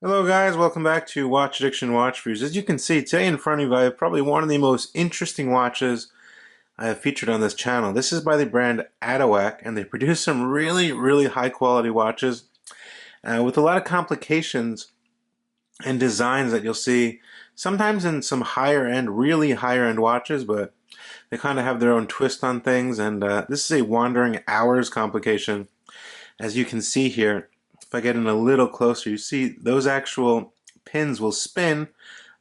Hello guys, welcome back to Watch Addiction Watch Reviews. As you can see, today in front of you I have probably one of the most interesting watches I have featured on this channel. This is by the brand Atowak, and they produce some really high quality watches with a lot of complications and designs that you'll see sometimes in some higher end, really higher end watches, but they kind of have their own twist on things. And this is a wandering hours complication. As you can see here, if I get in a little closer, you see those actual pins will spin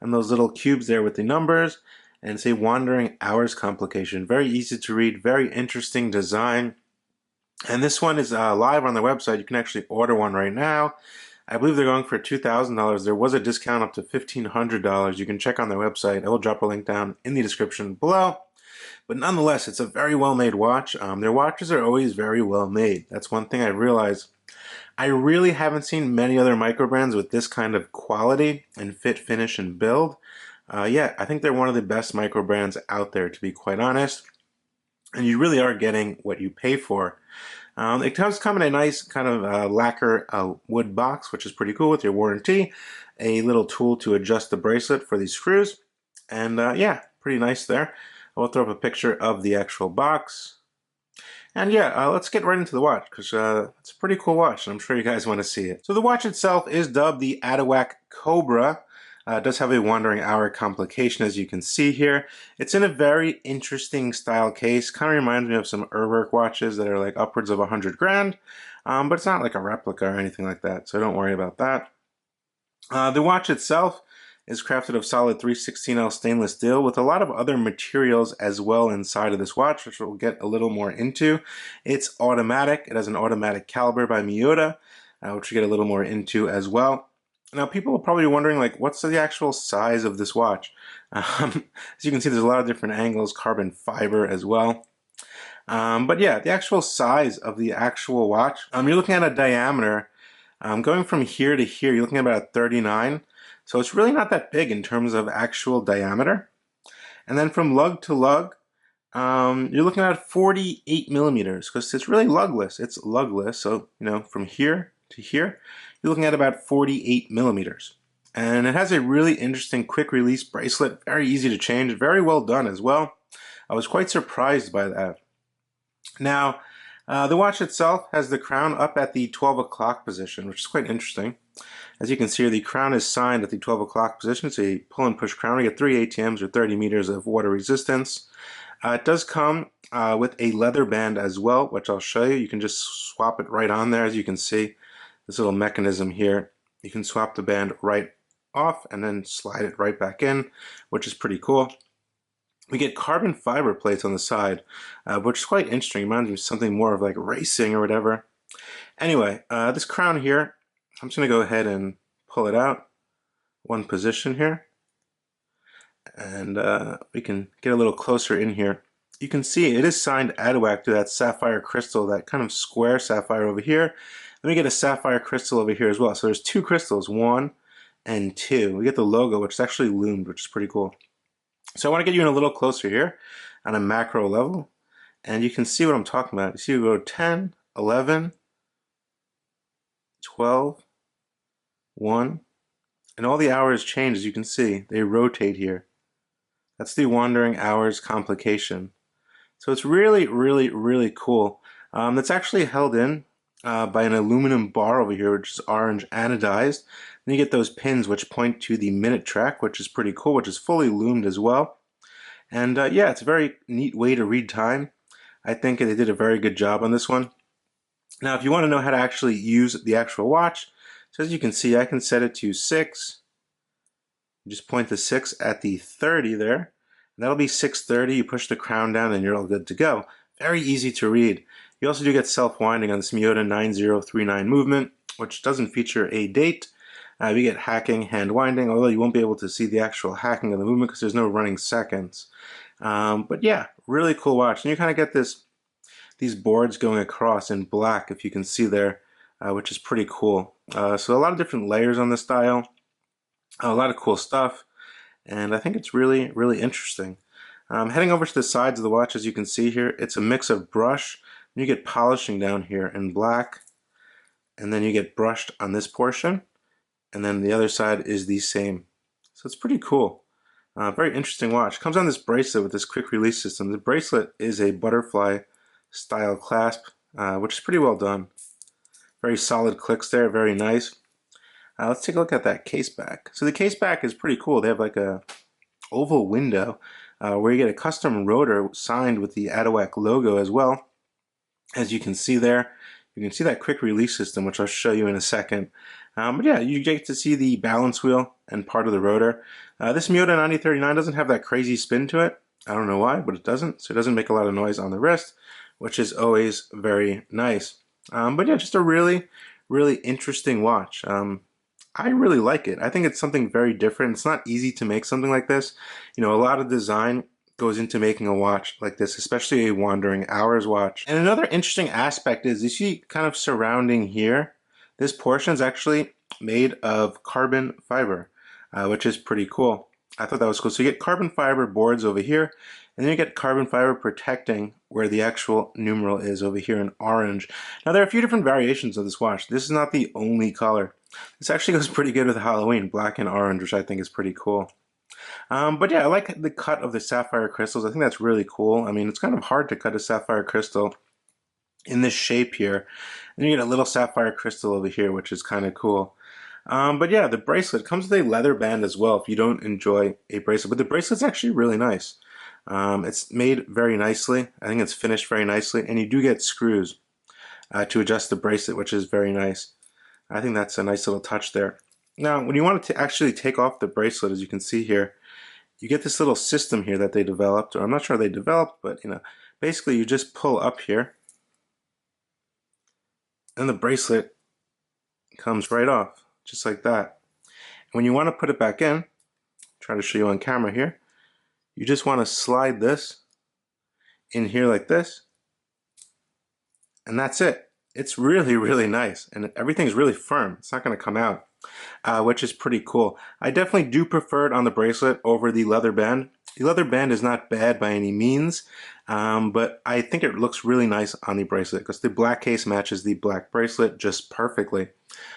on those little cubes there with the numbers, and it's a wandering hours complication. Very easy to read, very interesting design. And this one is live on their website. You can actually order one right now. I believe they're going for $2,000. There was a discount up to $1,500. You can check on their website. I will drop a link down in the description below. But nonetheless, it's a very well-made watch. Their watches are always very well made. That's one thing I realized. I really haven't seen many other micro brands with this kind of quality and fit, finish, and build. Yeah, I think they're one of the best micro brands out there, to be quite honest. And you really are getting what you pay for. It does come in a nice kind of lacquer wood box, which is pretty cool with your warranty. A little tool to adjust the bracelet for these screws. And yeah, pretty nice there. I will throw up a picture of the actual box. And yeah, let's get right into the watch, because it's a pretty cool watch, and I'm sure you guys want to see it. So the watch itself is dubbed the Atowak Cobra. It does have a wandering hour complication, as you can see here. It's in a very interesting style case. Kind of reminds me of some Urwerk watches that are like upwards of 100 grand, but it's not like a replica or anything like that, so don't worry about that. The watch itself is crafted of solid 316L stainless steel with a lot of other materials as well inside of this watch, which we'll get a little more into. It's automatic. It has an automatic caliber by Miyota, which we'll get a little more into as well. Now, people are probably wondering, like, what's the actual size of this watch? As you can see, there's a lot of different angles, carbon fiber as well. But yeah, the actual size of the actual watch, you're looking at a diameter going from here to here, you're looking at about 39. So it's really not that big in terms of actual diameter. And then from lug to lug, you're looking at 48 millimeters, because it's really lugless. It's lugless, so you know, from here to here, you're looking at about 48 millimeters. And it has a really interesting quick release bracelet, very easy to change, very well done as well. I was quite surprised by that. Now, the watch itself has the crown up at the 12 o'clock position, which is quite interesting. As you can see here, the crown is signed at the 12 o'clock position. It's a pull and push crown. You get 3 ATMs or 30 meters of water resistance. It does come with a leather band as well, which I'll show you. You can just swap it right on there. As you can see, this little mechanism here, you can swap the band right off and then slide it right back in, which is pretty cool. We get carbon fiber plates on the side, which is quite interesting. It reminds me of something more of like racing or whatever. Anyway, this crown here, I'm just going to go ahead and pull it out. One position here. And we can get a little closer in here. You can see it is signed Atawak to that sapphire crystal, that kind of square sapphire over here. Then we get a sapphire crystal over here as well. So there's two crystals, 1 and 2. We get the logo, which is actually loomed, which is pretty cool. So I want to get you in a little closer here on a macro level. And you can see what I'm talking about. You see we go 10, 11, 12, 1, and all the hours change. As you can see, they rotate here. That's the wandering hours complication. So it's really cool. That's actually held in by an aluminum bar over here, which is orange anodized. Then you get those pins which point to the minute track, which is pretty cool, which is fully loomed as well. And yeah, it's a very neat way to read time. I think they did a very good job on this one. Now, if you want to know how to actually use the actual watch, so as you can see, I can set it to 6. Just point the 6 at the 30 there. And that'll be 6:30. You push the crown down and you're all good to go. Very easy to read. You also do get self-winding on this Miyota 9039 movement, which doesn't feature a date. We get hacking, hand winding, although you won't be able to see the actual hacking of the movement because there's no running seconds. But yeah, really cool watch. And you kind of get these boards going across in black, if you can see there, which is pretty cool. So a lot of different layers on this dial, a lot of cool stuff, and I think it's really interesting. Heading over to the sides of the watch, as you can see here, it's a mix of brush. You get polishing down here in black, and then you get brushed on this portion. and then the other side is the same. So it's pretty cool. Very interesting watch. Comes on this bracelet with this quick release system. The bracelet is a butterfly style clasp, which is pretty well done. Very solid clicks there, very nice. Let's take a look at that case back. So the case back is pretty cool. They have like a oval window where you get a custom rotor signed with the Atowak logo as well. As you can see there, you can see that quick release system, which I'll show you in a second. But yeah, you get to see the balance wheel and part of the rotor. This Miyota 9039 doesn't have that crazy spin to it. I don't know why, but it doesn't. So it doesn't make a lot of noise on the wrist, which is always very nice. But yeah, just a really, really interesting watch. I really like it. I think it's something very different. It's not easy to make something like this. You know, a lot of design goes into making a watch like this, especially a wandering hours watch. And another interesting aspect is you see kind of surrounding here, this portion is actually made of carbon fiber, which is pretty cool. I thought that was cool. So you get carbon fiber boards over here, and then you get carbon fiber protecting where the actual numeral is over here in orange. Now there are a few different variations of this watch. This is not the only color. This actually goes pretty good with Halloween, black and orange, which I think is pretty cool. But yeah, I like the cut of the sapphire crystals. I think that's really cool. I mean, it's kind of hard to cut a sapphire crystal in this shape here. And you get a little sapphire crystal over here, which is kind of cool. But yeah, the bracelet comes with a leather band as well if you don't enjoy a bracelet. But the bracelet's actually really nice. It's made very nicely. I think it's finished very nicely. And you do get screws to adjust the bracelet, which is very nice. I think that's a nice little touch there. Now, when you want to actually take off the bracelet, as you can see here, you get this little system here that they developed, or I'm not sure they developed, but you know, basically you just pull up here, and the bracelet comes right off, just like that. And when you want to put it back in, try to show you on camera here, you just want to slide this in here like this, and that's it. It's really, really nice, and everything's really firm. It's not going to come out, which is pretty cool. I definitely do prefer it on the bracelet over the leather band. The leather band is not bad by any means, but I think it looks really nice on the bracelet because the black case matches the black bracelet just perfectly.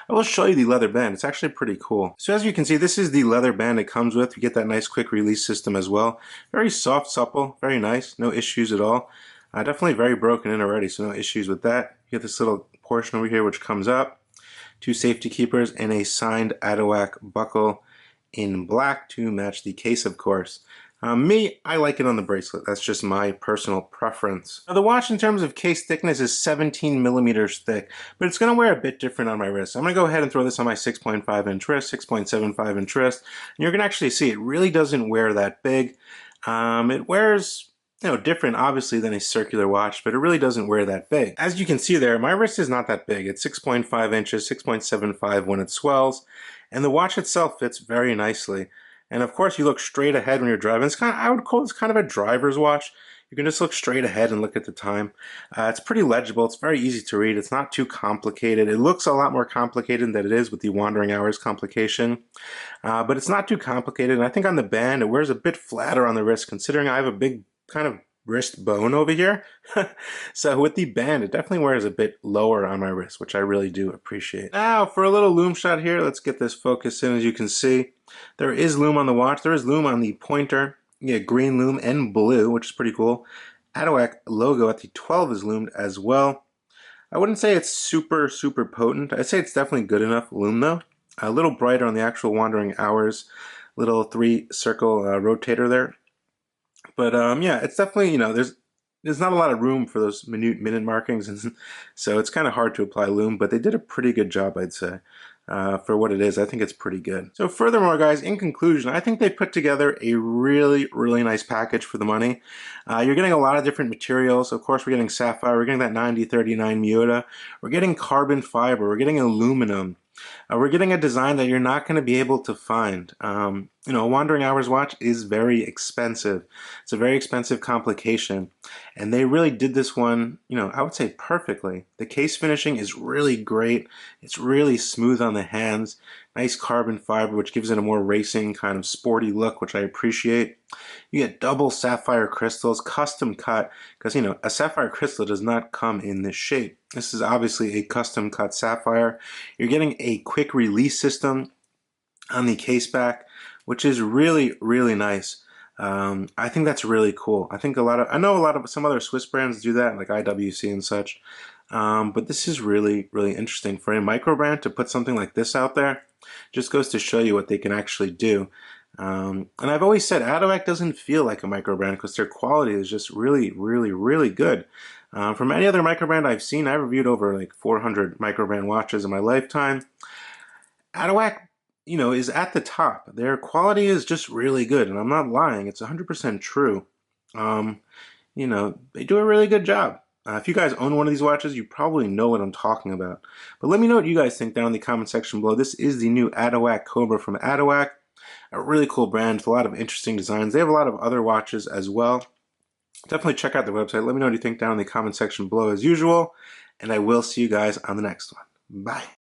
I will show you the leather band. It's actually pretty cool. So as you can see, this is the leather band it comes with. You get that nice quick release system as well. Very soft, supple, very nice. No issues at all. Definitely very broken in already, so no issues with that. You get this little portion over here which comes up, two safety keepers, and a signed Atowak buckle in black to match the case, of course. I like it on the bracelet. That's just my personal preference. Now the watch in terms of case thickness is 17 millimeters thick, but it's going to wear a bit different on my wrist. I'm going to go ahead and throw this on my 6.5 inch wrist, 6.75 inch wrist, and you're going to actually see it really doesn't wear that big. It wears different obviously than a circular watch, but it really doesn't wear that big. As you can see there, my wrist is not that big. It's 6.5 inches, 6.75 when it swells, and the watch itself fits very nicely. And of course, you look straight ahead when you're driving. It's I would call this kind of a driver's watch. You can just look straight ahead and look at the time. It's pretty legible. It's very easy to read. It's not too complicated. It looks a lot more complicated than it is with the wandering hours complication, but it's not too complicated. And I think on the band, it wears a bit flatter on the wrist, considering I have a big kind of wrist bone over here. So with the band, it definitely wears a bit lower on my wrist, which I really do appreciate. Now for a little lume shot here, let's get this focused in. As you can see, there is lume on the watch. There is lume on the pointer. You get green lume and blue, which is pretty cool. Atawak logo at the 12 is lumed as well. I wouldn't say it's super, super potent. I'd say it's definitely good enough lume though. A little brighter on the actual wandering hours. Little 3-circle rotator there. But yeah, it's definitely, there's not a lot of room for those minute markings, and so it's kind of hard to apply lume, but they did a pretty good job, I'd say. For what it is, I think it's pretty good. So furthermore, guys, in conclusion, I think they put together a really, really nice package for the money. You're getting a lot of different materials. Of course, we're getting sapphire, we're getting that 9039 Miyota, we're getting carbon fiber, we're getting aluminum. We're getting a design that you're not going to be able to find. A wandering hours watch is very expensive. It's a very expensive complication, and they really did this one, I would say perfectly. The case finishing is really great. It's really smooth on the hands. Nice carbon fiber, which gives it a more racing kind of sporty look, which I appreciate. You get double sapphire crystals, custom cut, because a sapphire crystal does not come in this shape. This is obviously a custom cut sapphire. You're getting a quick release system. on the case back, which is really, really nice. I think that's really cool. I think I know a lot of some other Swiss brands do that, like IWC and such. But this is really, really interesting for a micro brand to put something like this out there. Just goes to show you what they can actually do. And I've always said Atowak doesn't feel like a micro brand because their quality is just really, really, really good. From any other micro brand I've seen, I've reviewed over like 400 micro brand watches in my lifetime. Atowak, is at the top. Their quality is just really good, and I'm not lying. It's 100% true. Um, they do a really good job. If you guys own one of these watches, you probably know what I'm talking about. But let me know what you guys think down in the comment section below. This is the new Atowak Cobra from Atowak. A really cool brand with a lot of interesting designs. They have a lot of other watches as well. Definitely check out their website. Let me know what you think down in the comment section below as usual. And I will see you guys on the next one. Bye.